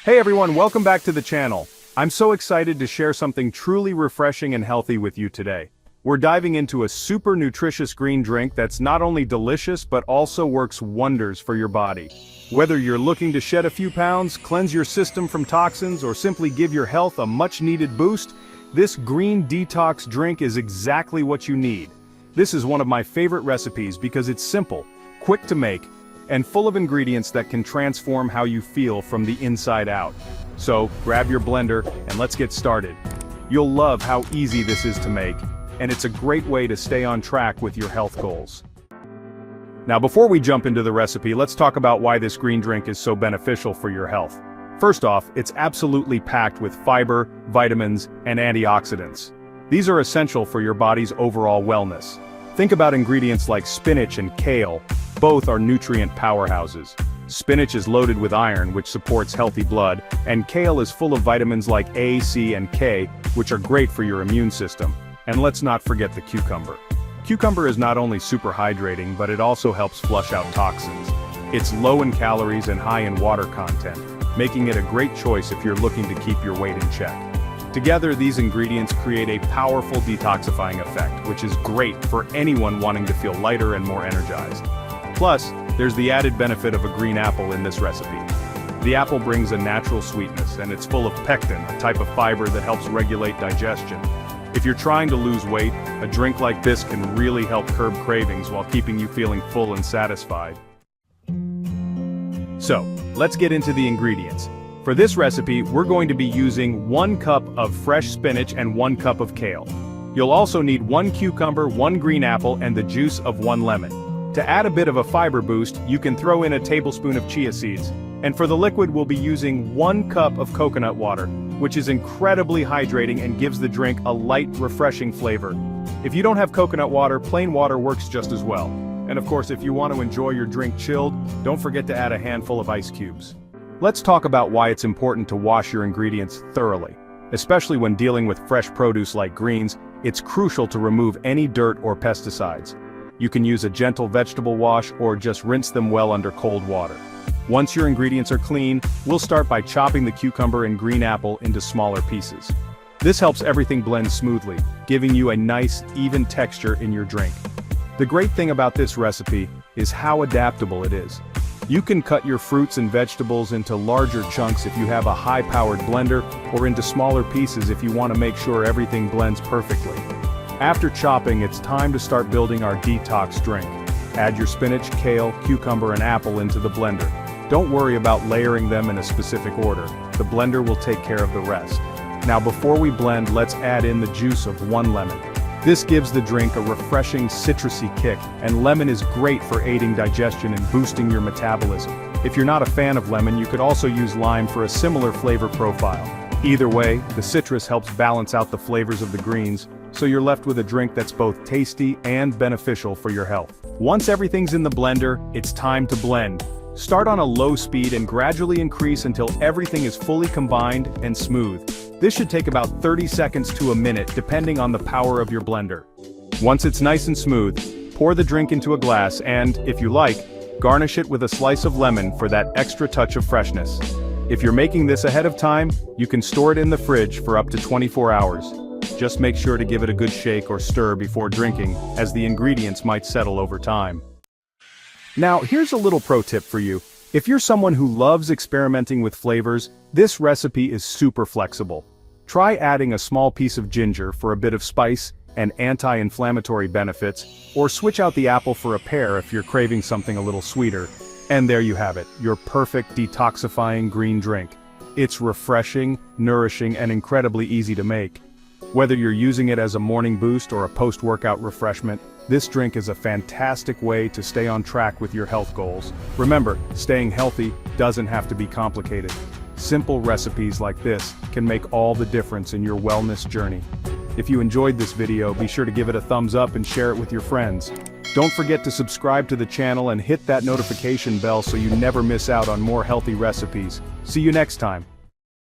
Hey everyone, welcome back to the channel. I'm so excited to share something truly refreshing and healthy with you today. We're diving into a super nutritious green drink that's not only delicious but also works wonders for your body. Whether you're looking to shed a few pounds, cleanse your system from toxins, or simply give your health a much-needed boost, this green detox drink is exactly what you need. This is one of my favorite recipes because it's simple, quick to make, and full of ingredients that can transform how you feel from the inside out. So, grab your blender and let's get started. You'll love how easy this is to make, and it's a great way to stay on track with your health goals. Now before we jump into the recipe, let's talk about why this green drink is so beneficial for your health. First off, it's absolutely packed with fiber, vitamins, and antioxidants. These are essential for your body's overall wellness. Think about ingredients like spinach and kale. Both are nutrient powerhouses. Spinach is loaded with iron, which supports healthy blood, and kale is full of vitamins like A, C, and K, which are great for your immune system. And let's not forget the cucumber. Cucumber is not only super hydrating, but it also helps flush out toxins. It's low in calories and high in water content, making it a great choice if you're looking to keep your weight in check. Together, these ingredients create a powerful detoxifying effect, which is great for anyone wanting to feel lighter and more energized. Plus, there's the added benefit of a green apple in this recipe. The apple brings a natural sweetness, and it's full of pectin, a type of fiber that helps regulate digestion. If you're trying to lose weight, a drink like this can really help curb cravings while keeping you feeling full and satisfied. So, let's get into the ingredients. For this recipe, we're going to be using 1 cup of fresh spinach and 1 cup of kale. You'll also need 1 cucumber, 1 green apple, and the juice of 1 lemon. To add a bit of a fiber boost, you can throw in a tablespoon of chia seeds. And for the liquid, we'll be using 1 cup of coconut water, which is incredibly hydrating and gives the drink a light, refreshing flavor. If you don't have coconut water, plain water works just as well. And of course, if you want to enjoy your drink chilled, don't forget to add a handful of ice cubes. Let's talk about why it's important to wash your ingredients thoroughly. Especially when dealing with fresh produce like greens, it's crucial to remove any dirt or pesticides. You can use a gentle vegetable wash or just rinse them well under cold water. Once your ingredients are clean, we'll start by chopping the cucumber and green apple into smaller pieces. This helps everything blend smoothly, giving you a nice, even texture in your drink. The great thing about this recipe is how adaptable it is. You can cut your fruits and vegetables into larger chunks if you have a high-powered blender, or into smaller pieces if you want to make sure everything blends perfectly. After chopping, it's time to start building our detox drink. Add your spinach, kale, cucumber, and apple into the blender. Don't worry about layering them in a specific order. The blender will take care of the rest. Now before we blend, let's add in the juice of 1 lemon. This gives the drink a refreshing citrusy kick, and lemon is great for aiding digestion and boosting your metabolism. If you're not a fan of lemon, you could also use lime for a similar flavor profile. Either way, the citrus helps balance out the flavors of the greens, so you're left with a drink that's both tasty and beneficial for your health. Once everything's in the blender, it's time to blend. Start on a low speed and gradually increase until everything is fully combined and smooth. This should take about 30 seconds to a minute depending on the power of your blender. Once it's nice and smooth, pour the drink into a glass and, if you like, garnish it with a slice of lemon for that extra touch of freshness. If you're making this ahead of time, you can store it in the fridge for up to 24 hours. Just make sure to give it a good shake or stir before drinking, as the ingredients might settle over time. Now, here's a little pro tip for you. If you're someone who loves experimenting with flavors, this recipe is super flexible. Try adding a small piece of ginger for a bit of spice and anti-inflammatory benefits, or switch out the apple for a pear if you're craving something a little sweeter. And there you have it, your perfect detoxifying green drink. It's refreshing, nourishing, and incredibly easy to make. Whether you're using it as a morning boost or a post-workout refreshment, this drink is a fantastic way to stay on track with your health goals. Remember, staying healthy doesn't have to be complicated. Simple recipes like this can make all the difference in your wellness journey. If you enjoyed this video, be sure to give it a thumbs up and share it with your friends. Don't forget to subscribe to the channel and hit that notification bell so you never miss out on more healthy recipes. See you next time.